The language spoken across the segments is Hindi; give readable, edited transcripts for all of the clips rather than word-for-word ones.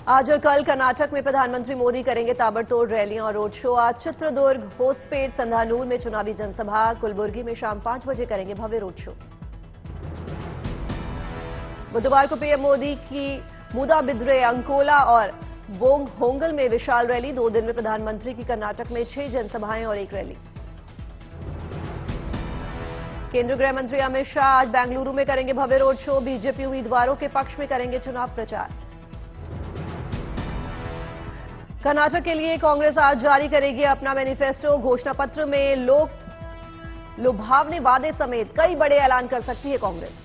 आज और कल कर्नाटक में प्रधानमंत्री मोदी करेंगे ताबड़तोड़ रैलियां और रोड शो। आज चित्रदुर्ग, होसपेट, संधानूर में चुनावी जनसभा। कुलबुर्गी में शाम 5 बजे करेंगे भव्य रोड शो। बुधवार को पीएम मोदी की मूदाबिद्रे, अंकोला और होंगल में विशाल रैली। 2 दिन में प्रधानमंत्री की कर्नाटक में 6 जनसभाएं और 1 रैली। केंद्रीय गृह मंत्री अमित शाह आज बेंगलुरु में करेंगे भव्य रोड शो। बीजेपी उम्मीदवारों के पक्ष में करेंगे चुनाव प्रचार। कर्नाटक के लिए कांग्रेस आज जारी करेगी अपना मैनिफेस्टो। घोषणा पत्र में लुभावने वादे समेत कई बड़े ऐलान कर सकती है कांग्रेस।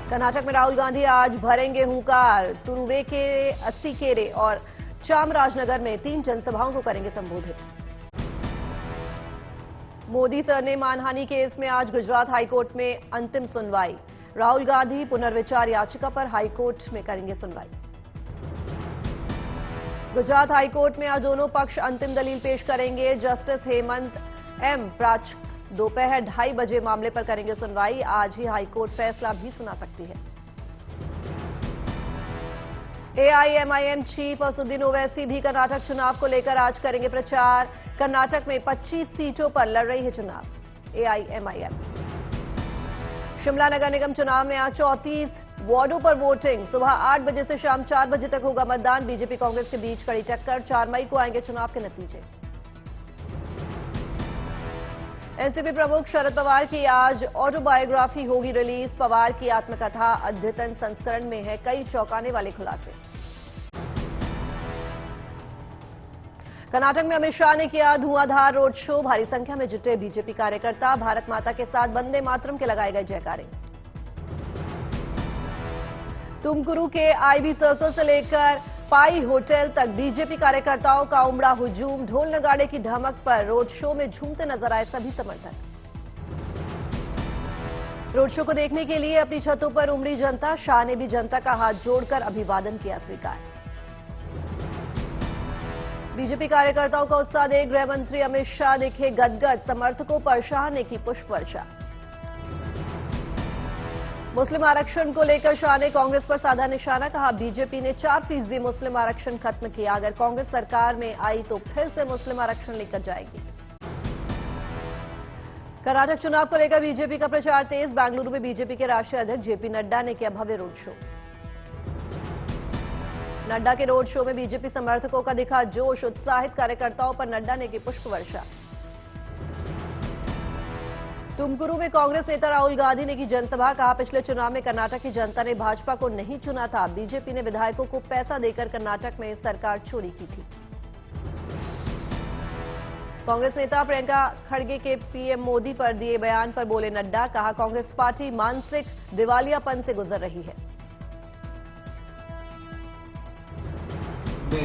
कर्नाटक में राहुल गांधी आज भरेंगे हुंकार। तुरुवेकेरे, अत्तीकेरे और चामराजनगर में 3 जनसभाओं को करेंगे संबोधित। मोदी सरने मानहानि केस में आज गुजरात हाईकोर्ट में अंतिम सुनवाई। राहुल गांधी पुनर्विचार याचिका पर हाईकोर्ट में करेंगे सुनवाई। गुजरात हाईकोर्ट में आज दोनों पक्ष अंतिम दलील पेश करेंगे। जस्टिस हेमंत एम प्राच दोपहर 2:30 बजे मामले पर करेंगे सुनवाई। आज ही हाईकोर्ट फैसला भी सुना सकती है। एआईएमआईएम चीफ असदुद्दीन ओवैसी भी कर्नाटक चुनाव को लेकर आज करेंगे प्रचार। कर्नाटक में 25 सीटों पर लड़ रही है चुनाव एआईएमआईएम। शिमला नगर निगम चुनाव में आज 34 वार्डों पर वोटिंग। सुबह 8 बजे से शाम 4 बजे तक होगा मतदान। बीजेपी कांग्रेस के बीच कड़ी टक्कर। 4 मई को आएंगे चुनाव के नतीजे। एनसीपी प्रमुख शरद पवार की आज ऑटोबायोग्राफी होगी रिलीज। पवार की आत्मकथा अद्यतन संस्करण में है कई चौंकाने वाले खुलासे। कर्नाटक में अमित शाह ने किया धुआंधार रोड शो। भारी संख्या में जुटे बीजेपी कार्यकर्ता। भारत माता के साथ वंदे मातरम के लगाए गए जयकारे। तुमकुरू के आईबी सर्कल से लेकर पाई होटल तक बीजेपी कार्यकर्ताओं का उमड़ा हुजूम। ढोल नगाड़े की धमक पर रोड शो में झूमते नजर आए सभी समर्थक। रोड शो को देखने के लिए अपनी छतों पर उमड़ी जनता। शाह ने भी जनता का हाथ जोड़कर अभिवादन किया स्वीकार। बीजेपी कार्यकर्ताओं का उत्साह देख गृह मंत्री अमित शाह दिखे गदगद। समर्थकों पर शाह ने की पुष्प वर्षा। मुस्लिम आरक्षण को लेकर शाह ने कांग्रेस पर साधा निशाना। कहा बीजेपी ने 4% मुस्लिम आरक्षण खत्म किया। अगर कांग्रेस सरकार में आई तो फिर से मुस्लिम आरक्षण लेकर जाएगी। कर्नाटक चुनाव को लेकर बीजेपी का प्रचार तेज। बेंगलुरु में बीजेपी के राष्ट्रीय अध्यक्ष जेपी नड्डा ने किया भव्य रोड शो। नड्डा के रोड शो में बीजेपी समर्थकों का दिखा जोश। उत्साहित कार्यकर्ताओं पर नड्डा ने की पुष्प वर्षा। तुमकुरू में कांग्रेस नेता राहुल गांधी ने की जनसभा। कहा पिछले चुनाव में कर्नाटक की जनता ने भाजपा को नहीं चुना था। बीजेपी ने विधायकों को पैसा देकर कर्नाटक में सरकार चोरी की थी। कांग्रेस नेता प्रियंका खड़गे के पीएम मोदी पर दिए बयान पर बोले नड्डा। कहा कांग्रेस पार्टी मानसिक दिवालियापन से गुजर रही है।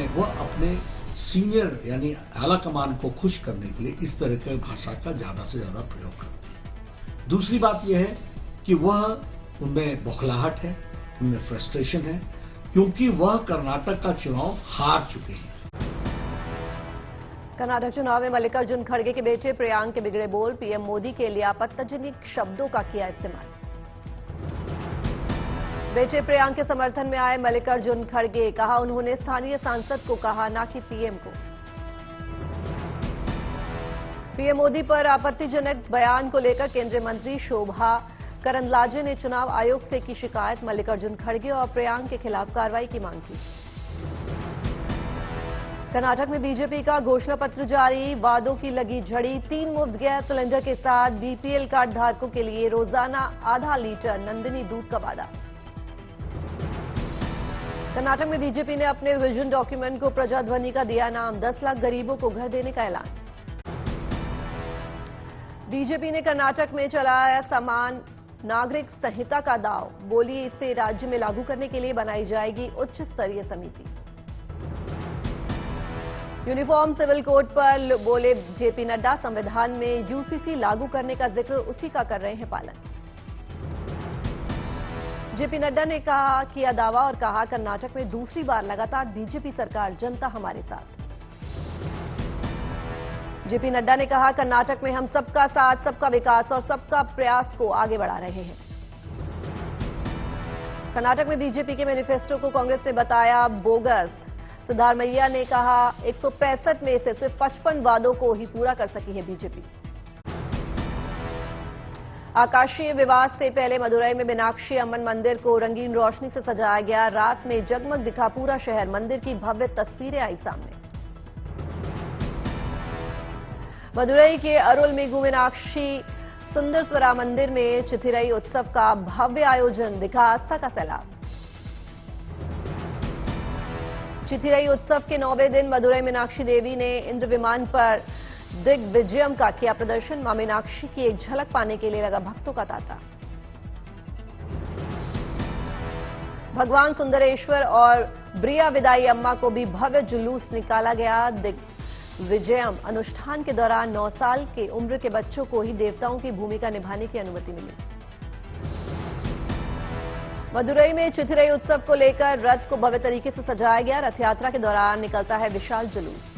वो अपने सीनियर यानी आला कमान को खुश करने के लिए इस तरह की भाषा का ज्यादा से ज्यादा प्रयोग करते हैं। दूसरी बात यह है कि वह उनमें बौखलाहट है, उनमें फ्रस्ट्रेशन है, क्योंकि वह कर्नाटक का चुनाव हार चुके हैं। कर्नाटक चुनाव में मल्लिकार्जुन खड़गे के बेटे प्रियांक के बिगड़े बोल। पीएम मोदी के लिए आपत्तिजनक शब्दों का किया इस्तेमाल। बेटे प्रियांक के समर्थन में आए मल्लिकार्जुन खड़गे। कहा उन्होंने स्थानीय सांसद को कहा, ना कि पीएम को। पीएम मोदी पर आपत्तिजनक बयान को लेकर केंद्रीय मंत्री शोभा करंदलाजे ने चुनाव आयोग से की शिकायत। मल्लिकार्जुन खड़गे और प्रियांक के खिलाफ कार्रवाई की मांग की। कर्नाटक में बीजेपी का घोषणा पत्र जारी। वादों की लगी झड़ी। 3 मुफ्त गैस सिलेंडर के साथ बीपीएल कार्ड धारकों के लिए रोजाना आधा लीटर नंदिनी दूध का वादा। कर्नाटक में बीजेपी ने अपने विजन डॉक्यूमेंट को प्रजाध्वनि का दिया नाम। 10 लाख गरीबों को घर देने का ऐलान। बीजेपी ने कर्नाटक में चलाया समान नागरिक संहिता का दांव। बोली इसे राज्य में लागू करने के लिए बनाई जाएगी उच्च स्तरीय समिति। यूनिफॉर्म सिविल कोड पर बोले जेपी नड्डा। संविधान में यूसीसी लागू करने का जिक्र उसी का कर रहे हैं पालन। जेपी नड्डा ने किया दावा और कहा कर्नाटक में दूसरी बार लगातार बीजेपी सरकार, जनता हमारे साथ। जेपी नड्डा ने कहा कर्नाटक में हम सबका साथ, सबका विकास और सबका प्रयास को आगे बढ़ा रहे हैं। कर्नाटक में बीजेपी के मैनिफेस्टो को कांग्रेस ने बताया बोगस। सिद्धारमैया ने कहा 165 में से सिर्फ 55 वादों को ही पूरा कर सकी है बीजेपी। आकाशीय विवाद से पहले मदुरई में मीनाक्षी अम्मन मंदिर को रंगीन रोशनी से सजाया गया। रात में जगमग दिखा पूरा शहर। मंदिर की भव्य तस्वीरें आई सामने। मदुरई के अरुलमेगु मीनाक्षी सुंदरस्वरा मंदिर में चिथिरई उत्सव का भव्य आयोजन। दिखा आस्था का सैलाब। चिथिरई उत्सव के 9वें दिन मदुरई मीनाक्षी देवी ने इंद्र विमान पर दिग्विजयम का किया प्रदर्शन। मां मीनाक्षी की एक झलक पाने के लिए लगा भक्तों का तांता। भगवान सुंदरेश्वर और ब्रिया विदाई अम्मा को भी भव्य जुलूस निकाला गया। दिग्विजयम अनुष्ठान के दौरान 9 साल के उम्र के बच्चों को ही देवताओं की भूमिका निभाने की अनुमति मिली। मदुरई में चिथिरई उत्सव को लेकर रथ को भव्य तरीके से सजाया गया। रथ यात्रा के दौरान निकलता है विशाल जुलूस।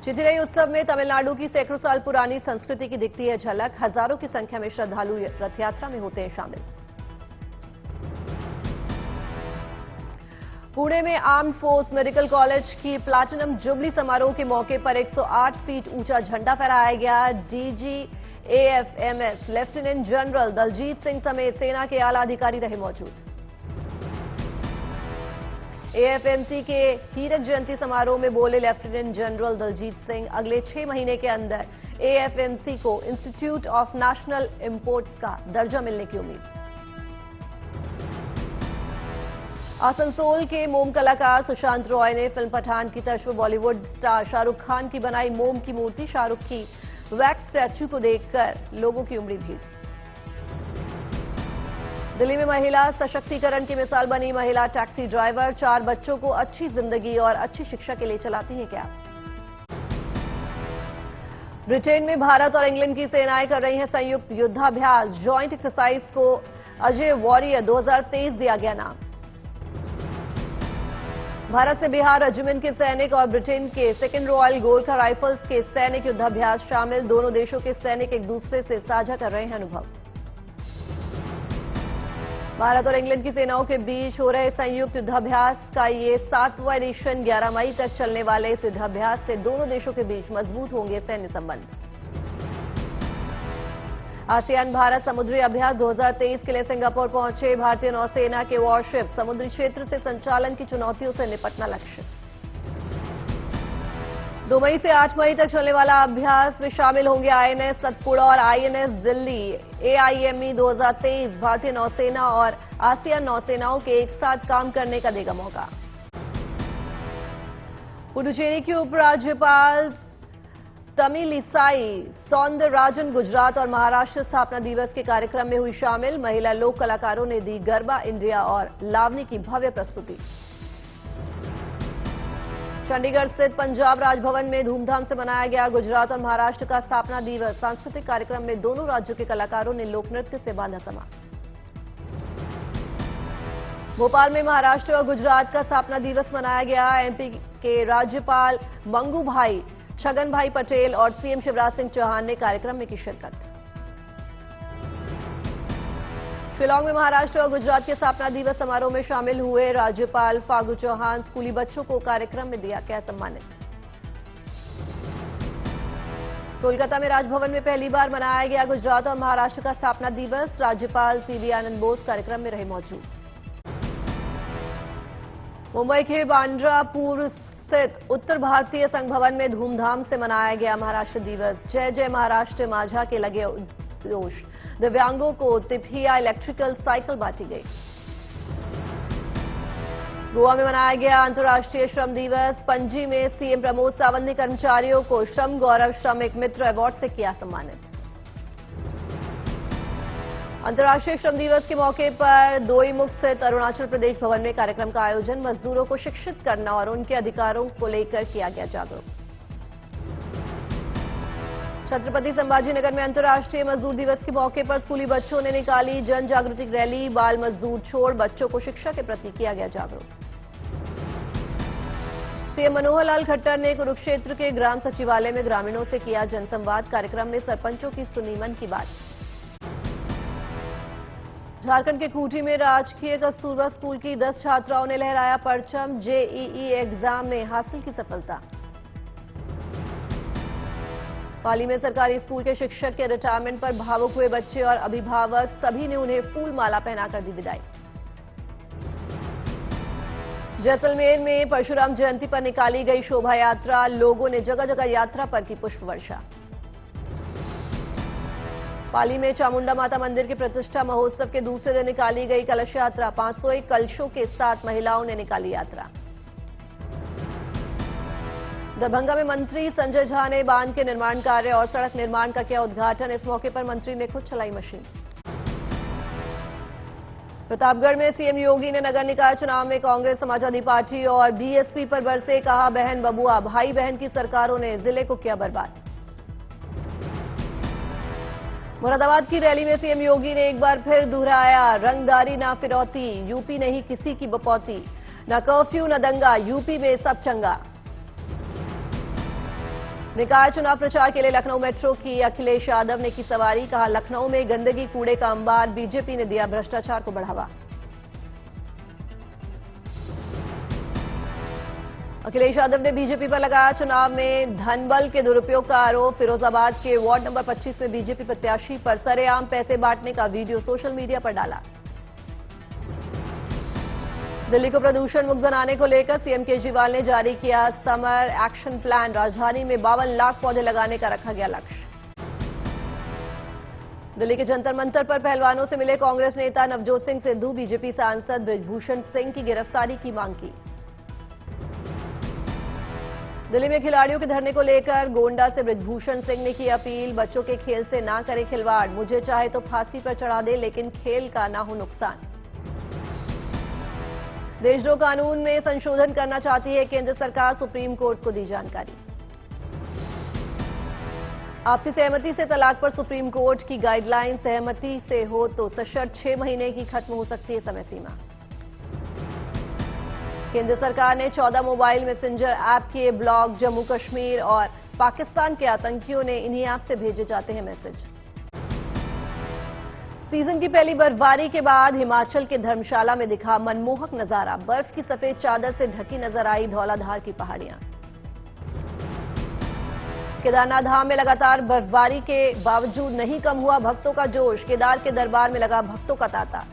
चिथिरई उत्सव में तमिलनाडु की सैकड़ों साल पुरानी संस्कृति की दिखती है झलक। हजारों की संख्या में श्रद्धालु रथ यात्रा में होते हैं शामिल। पुणे में आर्म्ड फोर्स मेडिकल कॉलेज की प्लैटिनम जुबली समारोह के मौके पर 108 फीट ऊंचा झंडा फहराया गया। DG AFMS lieutenant general Daljeet Singh समेत सेना के आला अधिकारी रहे मौजूद। एएफएमसी के हीरक जयंती समारोह में बोले लेफ्टिनेंट जनरल दलजीत सिंह, अगले 6 महीने के अंदर एएफएमसी को इंस्टीट्यूट ऑफ नेशनल इंपोर्ट का दर्जा मिलने की उम्मीद। आसनसोल के मोम कलाकार सुशांत रॉय ने फिल्म पठान की तर्ज पर बॉलीवुड स्टार शाहरुख खान की बनाई मोम की मूर्ति। शाहरुख की वैक्स स्टैच्यू को देखकर लोगों की उमड़ी भीड़। दिल्ली में महिला सशक्तिकरण की मिसाल बनी महिला टैक्सी ड्राइवर। 4 बच्चों को अच्छी जिंदगी और अच्छी शिक्षा के लिए चलाती हैं कैब। ब्रिटेन में भारत और इंग्लैंड की सेनाएं कर रही हैं संयुक्त युद्धाभ्यास। ज्वाइंट एक्सरसाइज को अजय वॉरियर 2023 दिया गया नाम। भारत से बिहार रेजिमेंट के सैनिक और ब्रिटेन के 2nd रॉयल गोरखा राइफल्स के सैनिक युद्धाभ्यास शामिल। दोनों देशों के सैनिक एक दूसरे से साझा कर रहे हैं अनुभव। भारत और इंग्लैंड की सेनाओं के बीच हो रहे संयुक्त युद्धाभ्यास का ये 7वां एडिशन 11 मई तक चलने वाले इस युद्धाभ्यास से दोनों देशों के बीच मजबूत होंगे सैन्य संबंध। आसियान भारत समुद्री अभ्यास 2023 के लिए सिंगापुर पहुंचे भारतीय नौसेना के वॉरशिप। समुद्री क्षेत्र से संचालन की चुनौतियों से निपटना लक्ष्य। 2 मई से 8 मई तक चलने वाला अभ्यास में शामिल होंगे आईएनएस सतपुड़ा और आईएनएस दिल्ली। एआईएमई 2023 भारतीय नौसेना और आसियान नौसेनाओं के एक साथ काम करने का देगा मौका। पुडुचेरी की उपराज्यपाल तमिलिसाई सौंदरराजन गुजरात और महाराष्ट्र स्थापना दिवस के कार्यक्रम में हुई शामिल। महिला लोक कलाकारों ने दी गरबा इंडिया और लावनी की भव्य प्रस्तुति। चंडीगढ़ स्थित पंजाब राजभवन में धूमधाम से मनाया गया गुजरात और महाराष्ट्र का स्थापना दिवस। सांस्कृतिक कार्यक्रम में दोनों राज्यों के कलाकारों ने लोक नृत्य से बांधा समा। भोपाल में महाराष्ट्र और गुजरात का स्थापना दिवस मनाया गया। एमपी के राज्यपाल मंगू भाई छगन भाई पटेल और सीएम शिवराज सिंह चौहान ने कार्यक्रम में की शिरकत। शिलांग में महाराष्ट्र और गुजरात के स्थापना दिवस समारोह में शामिल हुए राज्यपाल फागू चौहान। स्कूली बच्चों को कार्यक्रम में दिया गया सम्मानित। कोलकाता में राजभवन में पहली बार मनाया गया गुजरात और महाराष्ट्र का स्थापना दिवस। राज्यपाल सीबी आनंद बोस कार्यक्रम में रहे मौजूद। मुंबई के बांद्रा पूर्व स्थित उत्तर भारतीय संघ भवन में धूमधाम से मनाया गया महाराष्ट्र दिवस। जय जय महाराष्ट्र माझा के लगे उद्घोष। दिव्यांगों को तिफिया इलेक्ट्रिकल साइकिल बांटी गई। गोवा में मनाया गया अंतर्राष्ट्रीय श्रम दिवस। पणजी में सीएम प्रमोद सावंत ने कर्मचारियों को श्रम गौरव श्रमिक मित्र अवार्ड से किया सम्मानित। अंतर्राष्ट्रीय श्रम दिवस के मौके पर दोईमुख स्थित अरुणाचल प्रदेश भवन में कार्यक्रम का आयोजन। मजदूरों को शिक्षित करना और उनके अधिकारों को लेकर किया गया जागरूक। छत्रपति संभाजीनगर में अंतर्राष्ट्रीय मजदूर दिवस के मौके पर स्कूली बच्चों ने निकाली जन जागृति रैली। बाल मजदूर छोड़ बच्चों को शिक्षा के प्रति किया गया जागरूक। सीएम मनोहर लाल खट्टर ने कुरुक्षेत्र के ग्राम सचिवालय में ग्रामीणों से किया जनसंवाद। कार्यक्रम में सरपंचों की सुनी मन की बात। झारखंड के खूंटी में राजकीय कस्तूरबा स्कूल की 10 छात्राओं ने लहराया परचम। जेईई एग्जाम में हासिल की सफलता। पाली में सरकारी स्कूल के शिक्षक के रिटायरमेंट पर भावुक हुए बच्चे और अभिभावक, सभी ने उन्हें फूल माला पहनाकर दी विदाई। जैसलमेर में परशुराम जयंती पर निकाली गई शोभा यात्रा, लोगों ने जगह जगह यात्रा पर की पुष्प वर्षा। पाली में चामुंडा माता मंदिर के प्रतिष्ठा महोत्सव के दूसरे दिन निकाली गई कलश यात्रा, 501 कलशों के साथ महिलाओं ने निकाली यात्रा। दरभंगा में मंत्री संजय झा ने बांध के निर्माण कार्य और सड़क निर्माण का किया उद्घाटन। इस मौके पर मंत्री ने खुद चलाई मशीन। प्रतापगढ़ में सीएम योगी ने नगर निकाय चुनाव में कांग्रेस, समाजवादी पार्टी और बीएसपी पर बरसे, कहा बहन बबुआ, भाई बहन की सरकारों ने जिले को किया बर्बाद। मुरादाबाद की रैली में सीएम योगी ने एक बार फिर दोहराया, रंगदारी ना फिरौती, यूपी नहीं किसी की बपौती, न कर्फ्यू न दंगा, यूपी में सब चंगा। निकाय चुनाव प्रचार के लिए लखनऊ मेट्रो की अखिलेश यादव ने की सवारी, कहा लखनऊ में गंदगी कूड़े का अंबार, बीजेपी ने दिया भ्रष्टाचार को बढ़ावा। अखिलेश यादव ने बीजेपी पर लगाया चुनाव में धनबल के दुरुपयोग का आरोप। फिरोजाबाद के वार्ड नंबर 25 में बीजेपी प्रत्याशी पर सरेआम पैसे बांटने का वीडियो सोशल मीडिया पर डाला। दिल्ली को प्रदूषण मुक्त बनाने को लेकर सीएम केजरीवाल ने जारी किया समर एक्शन प्लान। राजधानी में 52 लाख पौधे लगाने का रखा गया लक्ष्य। दिल्ली के जंतर मंतर पर पहलवानों से मिले कांग्रेस नेता नवजोत सिंह सिद्धू, बीजेपी सांसद बृजभूषण सिंह की गिरफ्तारी की मांग की। दिल्ली में खिलाड़ियों के धरने को लेकर गोंडा से बृजभूषण सिंह ने की अपील, बच्चों के खेल से ना करें खिलवाड़, मुझे चाहे तो फांसी पर चढ़ा दे लेकिन खेल का ना हो नुकसान। देशद्रोह कानून में संशोधन करना चाहती है केंद्र सरकार, सुप्रीम कोर्ट को दी जानकारी। आपसी सहमति से तलाक पर सुप्रीम कोर्ट की गाइडलाइन, सहमति से हो तो सशर्त 6 महीने की खत्म हो सकती है समय सीमा। केंद्र सरकार ने 14 मोबाइल मैसेंजर ऐप किए ब्लॉक। जम्मू कश्मीर और पाकिस्तान के आतंकियों ने इन्हीं ऐप से भेजे जाते हैं मैसेज। सीजन की पहली बर्फबारी के बाद हिमाचल के धर्मशाला में दिखा मनमोहक नजारा, बर्फ की सफेद चादर से ढकी नजर आई धौलाधार की पहाड़ियां। केदारनाथ धाम में लगातार बर्फबारी के बावजूद नहीं कम हुआ भक्तों का जोश, केदार के दरबार में लगा भक्तों का तांता।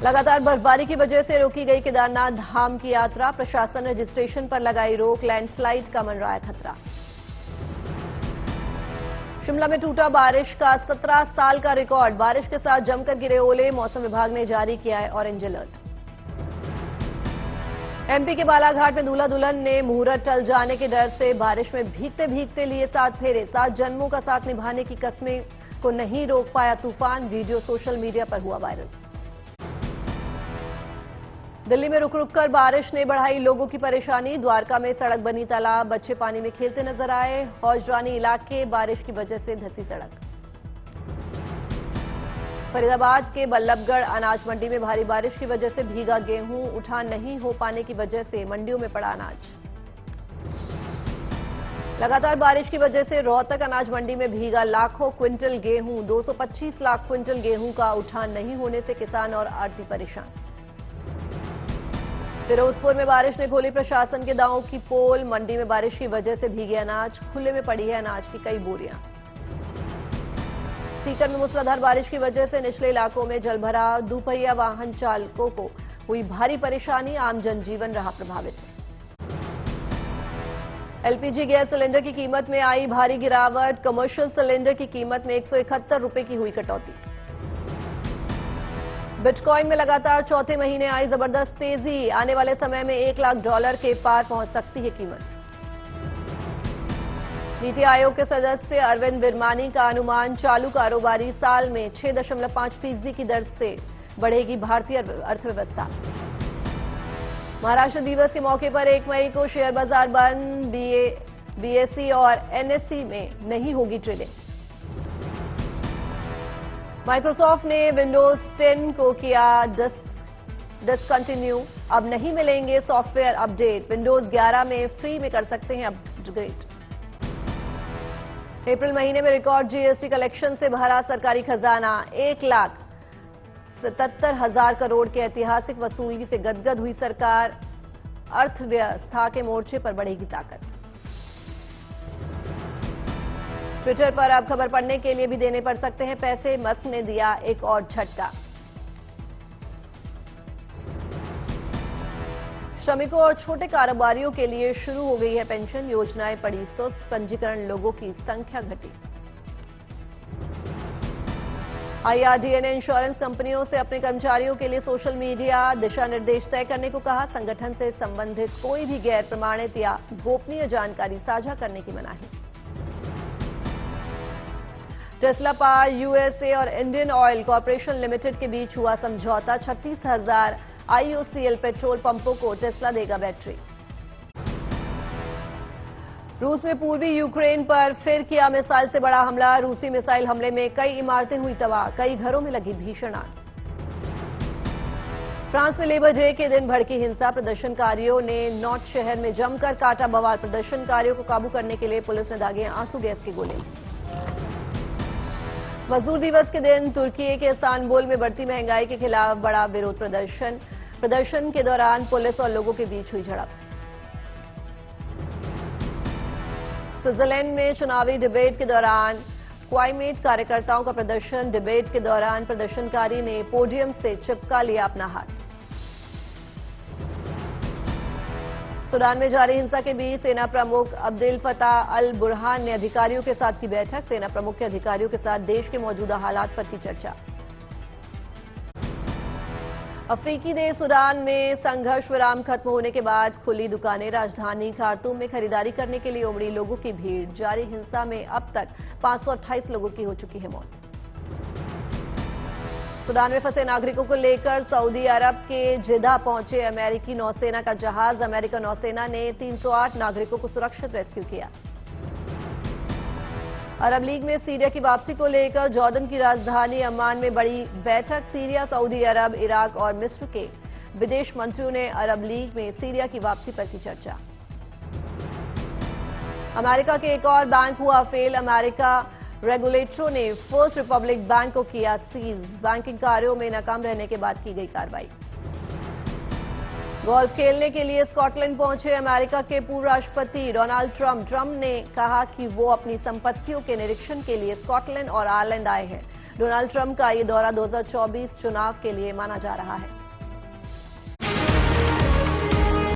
लगातार बर्फबारी की वजह से रोकी गई केदारनाथ धाम की यात्रा, प्रशासन रजिस्ट्रेशन पर लगाई रोक, लैंडस्लाइड का मंडराया है खतरा। शिमला में टूटा बारिश का 17 साल का रिकॉर्ड, बारिश के साथ जमकर गिरे ओले, मौसम विभाग ने जारी किया है ऑरेंज अलर्ट। एमपी के बालाघाट में दूल्हा दुल्हन ने मुहूर्त टल जाने के डर से बारिश में भीगते भीगते लिए 7 फेरे, 7 जन्मों का साथ निभाने की कस्में को नहीं रोक पाया तूफान, वीडियो सोशल मीडिया पर हुआ वायरल। दिल्ली में रुक रुक कर बारिश ने बढ़ाई लोगों की परेशानी, द्वारका में सड़क बनी तालाब, बच्चे पानी में खेलते नजर आए, हौजरानी इलाके बारिश की वजह से धंसी सड़क। फरीदाबाद के बल्लभगढ़ अनाज मंडी में भारी बारिश की वजह से भीगा गेहूं, उठान नहीं हो पाने की वजह से मंडियों में पड़ा अनाज। लगातार बारिश की वजह से रोहतक अनाज मंडी में भीगा लाखों क्विंटल गेहूं, 225 लाख क्विंटल गेहूं का उठान नहीं होने से किसान और आढ़ती परेशान। फिरोजपुर में बारिश ने खोली प्रशासन के दांवों की पोल, मंडी में बारिश की वजह से भीगे अनाज, खुले में पड़ी है अनाज की कई बोरियां। सीकर में मूसलाधार बारिश की वजह से निचले इलाकों में जलभराव, दुपहिया वाहन चालकों को हुई भारी परेशानी, आम जनजीवन रहा प्रभावित। एलपीजी गैस सिलेंडर की कीमत में आई भारी गिरावट, कमर्शियल सिलेंडर की कीमत में 171 रुपए की हुई कटौती। बिटकॉइन में लगातार चौथे महीने आई जबरदस्त तेजी, आने वाले समय में $1 लाख के पार पहुंच सकती है कीमत। नीति आयोग के सदस्य अरविंद विरमानी का अनुमान, चालू कारोबारी साल में 6.5% की दर से बढ़ेगी भारतीय अर्थव्यवस्था। महाराष्ट्र दिवस के मौके पर 1 मई को शेयर बाजार बंद, बीएसई और एनएसई में नहीं होगी ट्रेडिंग। माइक्रोसॉफ्ट ने विंडोज 10 को किया डिसकंटिन्यू, अब नहीं मिलेंगे सॉफ्टवेयर अपडेट, विंडोज 11 में फ्री में कर सकते हैं अपग्रेड। अप्रैल महीने में रिकॉर्ड जीएसटी कलेक्शन से भरा सरकारी खजाना। 1,77,000 करोड़ के ऐतिहासिक वसूली से गदगद हुई सरकार। अर्थव्यवस्था के मोर्चे पर बढ़ेगी ताकत। ट्विटर पर अब खबर पढ़ने के लिए भी देने पड़ सकते हैं पैसे। मस्क ने दिया एक और झटका। श्रमिकों और छोटे कारोबारियों के लिए शुरू हो गई है पेंशन। योजनाएं पड़ी सुस्त। पंजीकरण लोगों की संख्या घटी। आईआरडीए ने इंश्योरेंस कंपनियों से अपने कर्मचारियों के लिए सोशल मीडिया दिशा निर्देश तय करने को कहा। संगठन से संबंधित कोई भी गैर प्रमाणित या गोपनीय जानकारी साझा करने की मनाही। टेस्ला पावर यूएसए और इंडियन ऑयल कॉर्पोरेशन लिमिटेड के बीच हुआ समझौता। 36,000 आईओसीएल पेट्रोल पंपों को टेस्ला देगा बैटरी। रूस में पूर्वी यूक्रेन पर फिर किया मिसाइल से बड़ा हमला। रूसी मिसाइल हमले में कई इमारतें हुई तबाह। कई घरों में लगी भीषण आग। फ्रांस में लेबर डे के दिन भड़की हिंसा। प्रदर्शनकारियों ने नॉर्थ शहर में जमकर काटा बवाल। प्रदर्शनकारियों को काबू करने के लिए पुलिस ने दागे आंसू गैस के गोले। मजदूर दिवस के दिन तुर्की के इस्तांबुल में बढ़ती महंगाई के खिलाफ बड़ा विरोध प्रदर्शन। प्रदर्शन के दौरान पुलिस और लोगों के बीच हुई झड़प। स्विट्जरलैंड में चुनावी डिबेट के दौरान क्वाइमेट कार्यकर्ताओं का प्रदर्शन। डिबेट के दौरान प्रदर्शनकारी ने पोडियम से चिपका लिया अपना हाथ। सूडान में जारी हिंसा के बीच सेना प्रमुख अब्देल फताह अल बुरहान ने अधिकारियों के साथ की बैठक। सेना प्रमुख के अधिकारियों के साथ देश के मौजूदा हालात पर की चर्चा। अफ्रीकी देश सूडान में संघर्ष विराम खत्म होने के बाद खुली दुकानें। राजधानी खार्तूम में खरीदारी करने के लिए उमड़ी लोगों की भीड़। जारी हिंसा में अब तक 528 लोगों की हो चुकी है मौत। सूडान में फंसे नागरिकों को लेकर सऊदी अरब के जिद्दा पहुंचे अमेरिकी नौसेना का जहाज। अमेरिकी नौसेना ने 308 नागरिकों को सुरक्षित रेस्क्यू किया। अरब लीग में सीरिया की वापसी को लेकर जॉर्डन की राजधानी अम्मान में बड़ी बैठक। सीरिया, सऊदी अरब, इराक और मिस्र के विदेश मंत्रियों ने अरब लीग में सीरिया की वापसी पर की चर्चा। अमेरिका के एक और बैंक हुआ फेल। अमेरिका रेगुलेटरों ने फर्स्ट रिपब्लिक बैंक को किया सीज। बैंकिंग कार्यों में नाकाम रहने के बाद की गई कार्रवाई। गोल्फ खेलने के लिए स्कॉटलैंड पहुंचे अमेरिका के पूर्व राष्ट्रपति डोनाल्ड ट्रंप। ट्रंप ने कहा कि वो अपनी संपत्तियों के निरीक्षण के लिए स्कॉटलैंड और आयरलैंड आए हैं। डोनाल्ड ट्रंप का ये दौरा 2024 चुनाव के लिए माना जा रहा है।